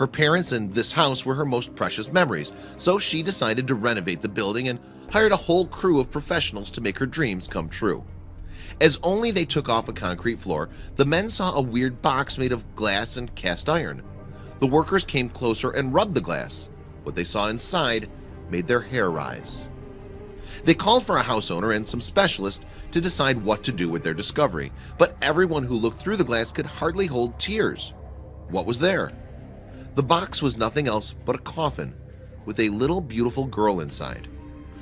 Her parents and this house were her most precious memories, so she decided to renovate the building and hired a whole crew of professionals to make her dreams come true. As only they took off a concrete floor, the men saw a weird box made of glass and cast iron. The workers came closer and rubbed the glass. What they saw inside made their hair rise. They called for a house owner and some specialists to decide what to do with their discovery, but everyone who looked through the glass could hardly hold tears. What was there? The box was nothing else but a coffin with a little beautiful girl inside.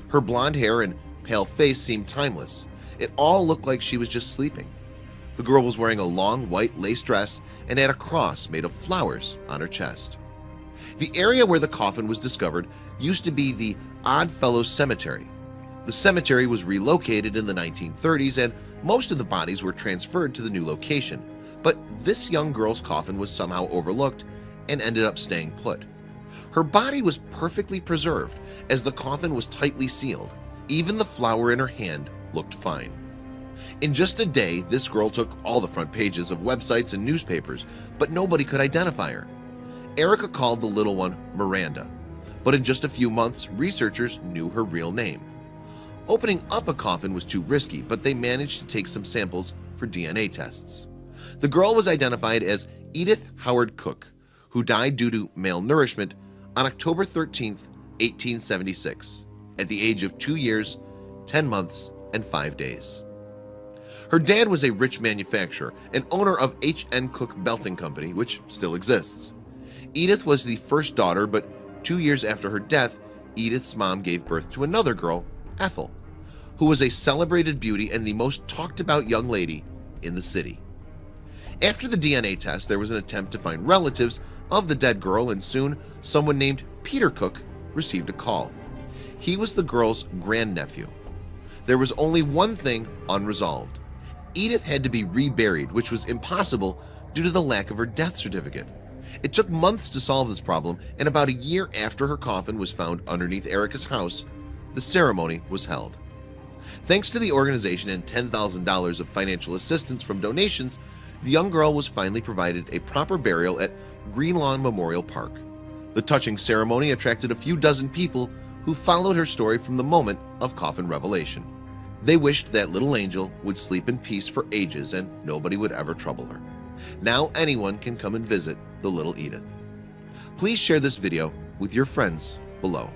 Her blonde hair and pale face seemed timeless. It all looked like she was just sleeping. The girl was wearing a long white lace dress and had a cross made of flowers on her chest. The area where the coffin was discovered used to be the Oddfellows Cemetery. The cemetery was relocated in the 1930s and most of the bodies were transferred to the new location, but this young girl's coffin was somehow overlooked and ended up staying put. Her body was perfectly preserved as the coffin was tightly sealed. Even the flower in her hand looked fine. In just a day, this girl took all the front pages of websites and newspapers, but nobody could identify her. Erica called the little one Miranda, but in just a few months, researchers knew her real name. Opening up a coffin was too risky, but they managed to take some samples for DNA tests. The girl was identified as Edith Howard Cook, who died due to malnourishment on October 13, 1876, at the age of 2 years, 10 months, and 5 days. Her dad was a rich manufacturer and owner of H.N. Cook Belting Company, which still exists. Edith was the first daughter, but 2 years after her death, Edith's mom gave birth to another girl, Ethel, who was a celebrated beauty and the most talked about young lady in the city. After the DNA test, there was an attempt to find relatives of the dead girl, and soon someone named Peter Cook received a call. He was the girl's grandnephew. There was only one thing unresolved. Edith had to be reburied, which was impossible due to the lack of her death certificate. It took months to solve this problem, and about a year after her coffin was found underneath Erica's house, the ceremony was held. Thanks to the organization and $10,000 of financial assistance from donations, the young girl was finally provided a proper burial at Green Lawn Memorial Park. The touching ceremony attracted a few dozen people who followed her story from the moment of coffin revelation. They wished that little angel would sleep in peace for ages and nobody would ever trouble her. Now anyone can come and visit the little Edith. Please share this video with your friends below.